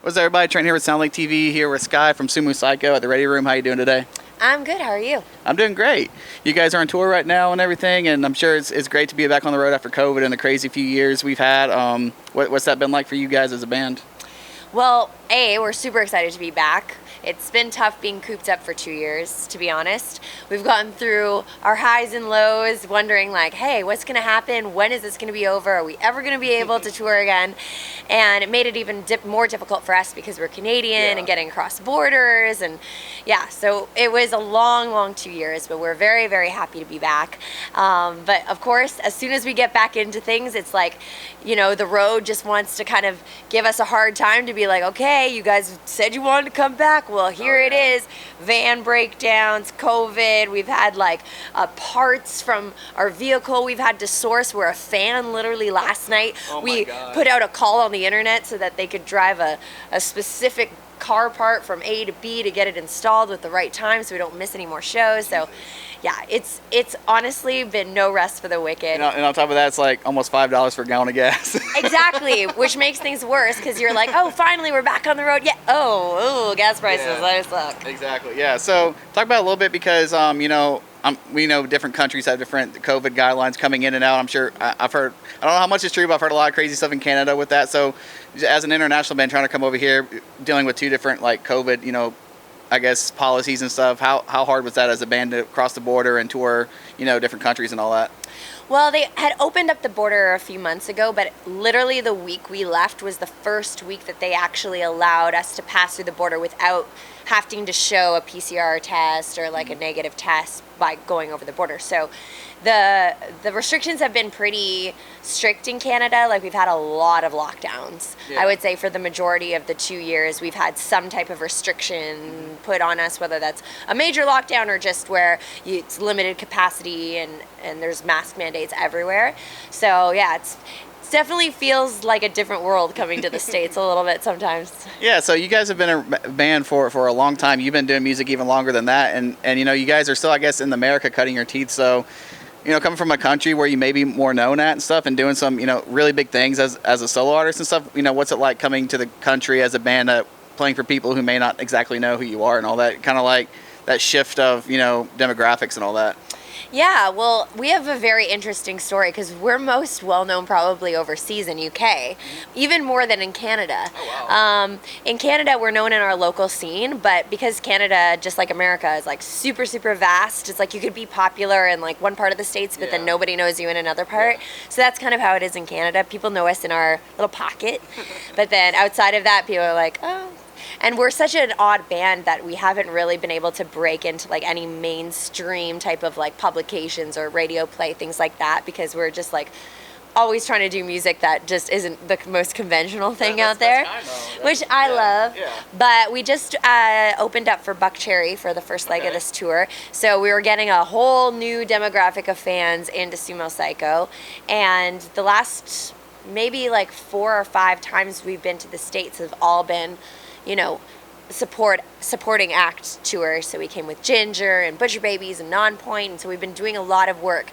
What's up, everybody? Trenton here with SoundlinkTV, here with Skye from Sumo Cyco at the Ready Room. How you doing today? I'm good. How are you? I'm doing great. You guys are on tour right now and everything, and I'm sure it's great to be back on the road after COVID and the crazy few years we've had. What's that been like for you guys as a band? Well, we're super excited to be back. It's been tough being cooped up for 2 years, to be honest. We've gotten through our highs and lows, wondering like, hey, what's going to happen? When is this going to be over? Are we ever going to be able to tour again? And it made it even more difficult for us because we're Canadian and getting across borders. And yeah, so it was a long, long 2 years, but we're very, very happy to be back. But of course, as soon as we get back into things, it's like, you know, the road just wants to kind of give us a hard time to be like, okay, you guys said you wanted to come back. Well, here it is. Van breakdowns, COVID. We've had like parts from our vehicle we've had to source. Where a fan literally last night, we put out a call on the internet so that they could drive a specific car part from A to B to get it installed with the right time so we don't miss any more shows. So yeah, it's honestly been no rest for the wicked. And on top of that, it's like almost $5 for a gallon of gas. Exactly, which makes things worse because you're like, oh, finally we're back on the road. Yeah. Oh, gas prices, they suck. Exactly. Yeah. So talk about it a little bit because we know different countries have different COVID guidelines coming in and out. I'm sure I've heard, I don't know how much is true, but I've heard a lot of crazy stuff in Canada with that. So as an international band trying to come over here, dealing with two different like COVID, I guess policies and stuff, how hard was that as a band to cross the border and tour, different countries and all that? Well, they had opened up the border a few months ago, but literally the week we left was the first week that they actually allowed us to pass through the border without having to show a PCR test or like a negative test by going over the border. So the restrictions have been pretty strict in Canada. Like we've had a lot of lockdowns. I would say for the majority of the 2 years, we've had some type of restriction put on us, whether that's a major lockdown or just where it's limited capacity and there's mask mandates everywhere. So yeah, it definitely feels like a different world coming to the States a little bit sometimes. Yeah, so you guys have been a band for a long time. You've been doing music even longer than that. And you guys are still, I guess, in America cutting your teeth. So, coming from a country where you may be more known at and stuff and doing some, really big things as a solo artist and stuff, what's it like coming to the country as a band playing for people who may not exactly know who you are and all that, kind of like that shift of, demographics and all that? Yeah, well, we have a very interesting story because we're most well-known probably overseas in UK, even more than in Canada. Oh, wow. In Canada, we're known in our local scene, but because Canada, just like America, is like super, super vast, it's like you could be popular in like one part of the States, but then nobody knows you in another part. Yeah. So that's kind of how it is in Canada. People know us in our little pocket, but then outside of that, people are like, oh. And we're such an odd band that we haven't really been able to break into like any mainstream type of like publications or radio play, things like that, because we're just like always trying to do music that just isn't the most conventional thing out there, which I love. Yeah. But we just opened up for Buck Cherry for the first leg of this tour. So we were getting a whole new demographic of fans into Sumo Cyco. And the last maybe like 4 or 5 times we've been to the States have all been supporting act tours. So we came with Ginger and Butcher Babies and Non-Point, and so we've been doing a lot of work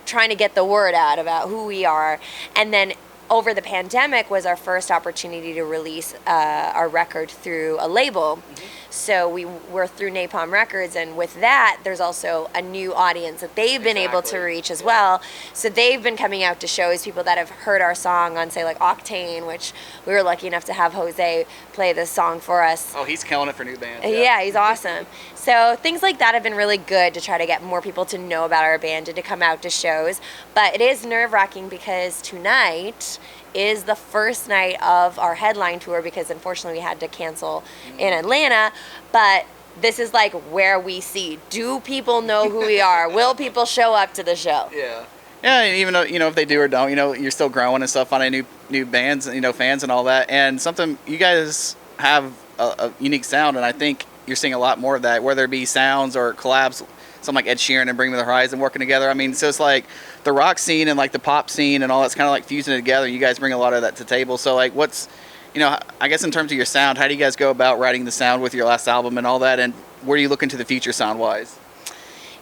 trying to get the word out about who we are. And then over the pandemic was our first opportunity to release our record through a label. So we were through Napalm Records, and with that, there's also a new audience that they've been able to reach as well. So they've been coming out to shows, people that have heard our song on, say, like Octane, which we were lucky enough to have Jose play this song for us. Oh, he's killing it for new bands. Yeah, he's awesome. So things like that have been really good to try to get more people to know about our band and to come out to shows. But it is nerve-wracking because tonight is the first night of our headline tour because unfortunately we had to cancel in Atlanta, but this is like where we see, do people know who we are? Will people show up to the show? Yeah, and even though, if they do or don't, you're still growing and stuff, finding new bands, fans and all that, and something, you guys have a unique sound, and I think you're seeing a lot more of that, whether it be sounds or collabs, something like Ed Sheeran and Bring Me the Horizon working together. I mean, so it's like the rock scene and like the pop scene and all that's kind of like fusing it together. You guys bring a lot of that to the table. So like what's, I guess in terms of your sound, how do you guys go about writing the sound with your last album and all that? And where do you look into the future sound-wise?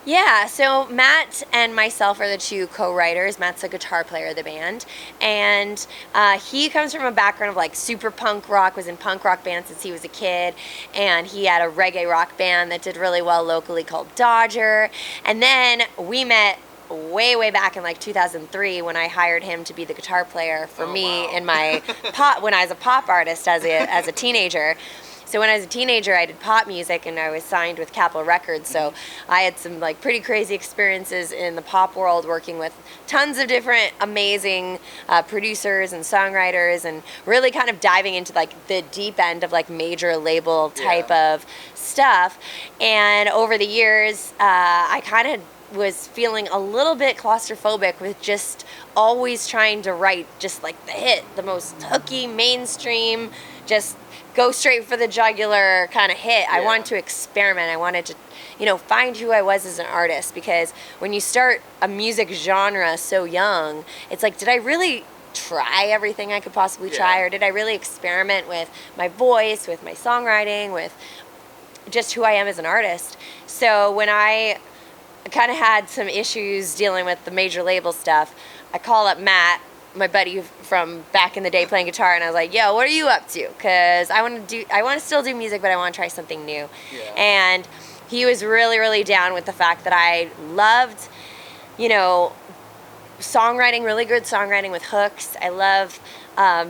Yeah, so Matt and myself are the two co-writers. Matt's a guitar player of the band, and he comes from a background of like super punk rock, was in punk rock bands since he was a kid, and he had a reggae rock band that did really well locally called Dodger, and then we met way back in like 2003 when I hired him to be the guitar player for me in my pop, when I was a pop artist as a teenager. So when I was a teenager, I did pop music, and I was signed with Capitol Records. So I had some like pretty crazy experiences in the pop world, working with tons of different amazing producers and songwriters, and really kind of diving into like the deep end of like major label type of stuff. And over the years, I kind of was feeling a little bit claustrophobic with just always trying to write just like the hit, the most hooky, mainstream, just go straight for the jugular kind of hit. I wanted to experiment. I wanted to, find who I was as an artist, because when you start a music genre so young, it's like, did I really try everything I could possibly try, or did I really experiment with my voice, with my songwriting, with just who I am as an artist? So when I kind of had some issues dealing with the major label stuff, I called up Matt, my buddy from back in the day playing guitar, and I was like, yo, what are you up to? Because I want to still do music, but I want to try something new. And he was really down with the fact that I loved, songwriting, really good songwriting with hooks. I love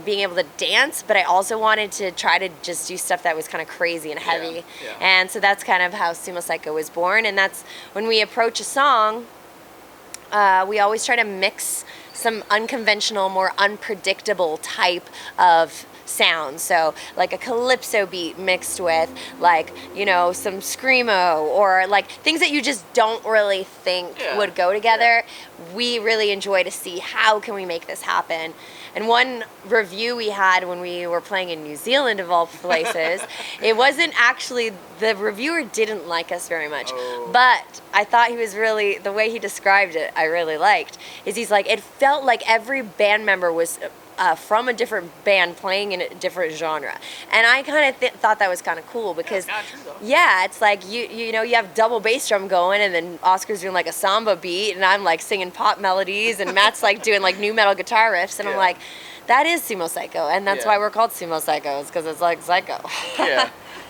being able to dance, but I also wanted to try to just do stuff that was kind of crazy and heavy. And so that's kind of how Sumo Cyco was born. And that's when we approach a song, we always try to mix some unconventional, more unpredictable type of sound. So like a calypso beat mixed with like, some screamo, or like things that you just don't really think would go together. We really enjoy to see how can we make this happen. And one review we had when we were playing in New Zealand, of all places, it wasn't actually, the reviewer didn't like us very much, but I thought he was really, the way he described it, I really liked, is he's like, it felt like every band member was from a different band playing in a different genre. And I kind of thought that was kind of cool, because it's like you have double bass drum going, and then Oscar's doing like a samba beat, and I'm like singing pop melodies, and Matt's like doing like new metal guitar riffs, and I'm like, that is Sumo Cyco, and that's why we're called Sumo Cycos, because it's like psycho.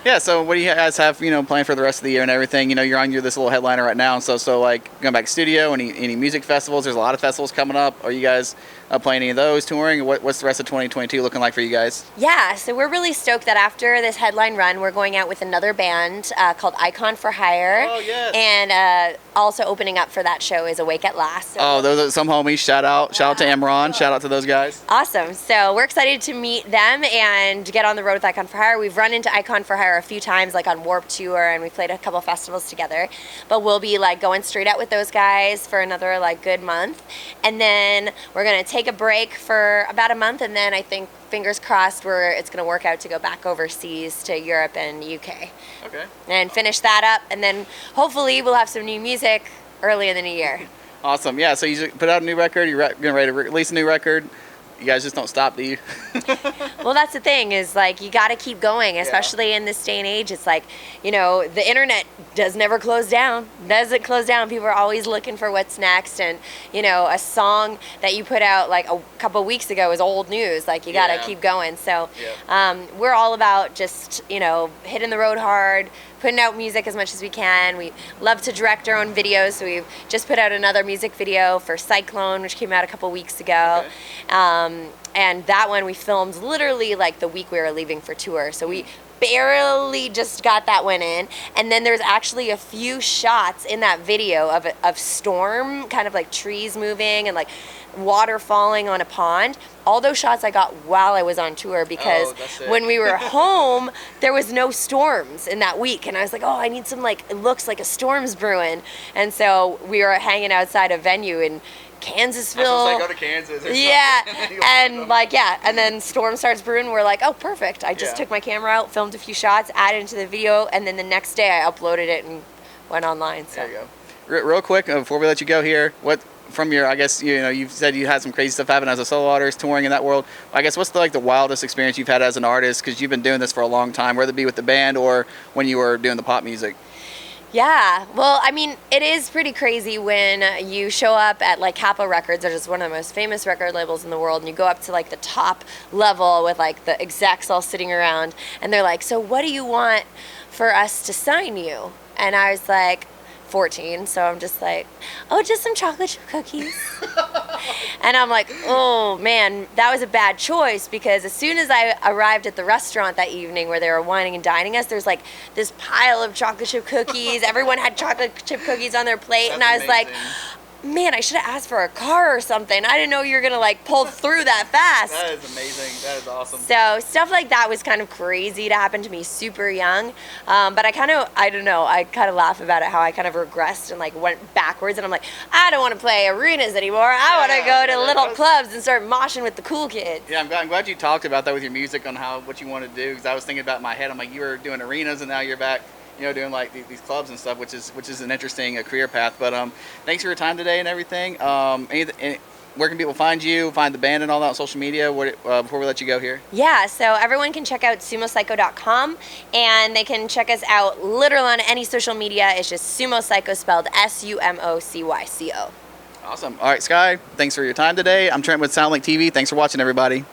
Yeah, so what do you guys have, planned for the rest of the year and everything? You're on this little headliner right now, so like going back to studio, any music festivals? There's a lot of festivals coming up. Are you guys playing any of those, touring? What's the rest of 2022 looking like for you guys? Yeah, so we're really stoked that after this headline run, we're going out with another band called Icon for Hire. Oh, yes. And also opening up for that show is Awake at Last. So those are some homies. Shout out to Amron. Shout out to those guys. Awesome. So we're excited to meet them and get on the road with Icon for Hire. We've run into Icon for Hire a few times, like on Warped Tour, and we played a couple festivals together. But we'll be like going straight out with those guys for another like good month, and then we're gonna take a break for about a month, and then I think, fingers crossed, it's gonna work out to go back overseas to Europe and UK. Okay. And finish that up, and then hopefully we'll have some new music early in the new year. Awesome. Yeah. So you put out a new record. You're getting ready to release a new record. You guys just don't stop, do you? Well, that's the thing, is like you got to keep going, especially in this day and age. It's like, the internet does never close down. Doesn't close down. People are always looking for what's next, and a song that you put out like a couple weeks ago is old news. Like you got to keep going. So we're all about just hitting the road hard, putting out music as much as we can. We love to direct our own videos, so we've just put out another music video for Cyclone, which came out a couple weeks ago. And that one we filmed literally like the week we were leaving for tour. So we barely just got that one in. And then there's actually a few shots in that video of storm, kind of like trees moving and like water falling on a pond. All those shots I got while I was on tour, because when we were home, there was no storms in that week. And I was like, I need some, like, it looks like a storm's brewing. And so we were hanging outside a venue in Kansasville. I was supposed to go to Kansas or something. And then storm starts brewing. We're like, oh, perfect. I just took my camera out, filmed a few shots, added into the video, and then the next day I uploaded it and went online. So. There you go. Real quick, before we let you go here, from your, I guess, you've said you had some crazy stuff happen as a solo artist, touring in that world. I guess what's the wildest experience you've had as an artist, because you've been doing this for a long time, whether it be with the band or when you were doing the pop music? Yeah, well, I mean, it is pretty crazy when you show up at like Capitol Records, which is one of the most famous record labels in the world, and you go up to like the top level with like the execs all sitting around, and they're like, so what do you want for us to sign you? And I was like, 14, so I'm just like, oh, just some chocolate chip cookies. And I'm like, oh man, that was a bad choice, because as soon as I arrived at the restaurant that evening where they were wining and dining us, there's like this pile of chocolate chip cookies. Everyone had chocolate chip cookies on their plate. That's and I was amazing. like, man, I should have asked for a car or something. I didn't know you were gonna like pull through that fast. That is amazing. That is awesome. So stuff like that was kind of crazy to happen to me super young. But I kind of laugh about it, how I kind of regressed and like went backwards, and I'm like, I don't want to play arenas anymore. I want to go to little clubs and start moshing with the cool kids. Yeah, I'm glad you talked about that with your music on what you want to do, because I was thinking about in my head, I'm like, you were doing arenas and now you're back, doing like these clubs and stuff, which is an interesting career path. But thanks for your time today and everything. Where can people find you, find the band and all that on social media before we let you go here? Yeah, so everyone can check out sumocyco.com, and they can check us out literally on any social media. It's just Sumo Cyco, spelled SUMOCYCO. Awesome. All right, Skye, thanks for your time today. I'm Trenton with SoundlinkTV. Thanks for watching, everybody.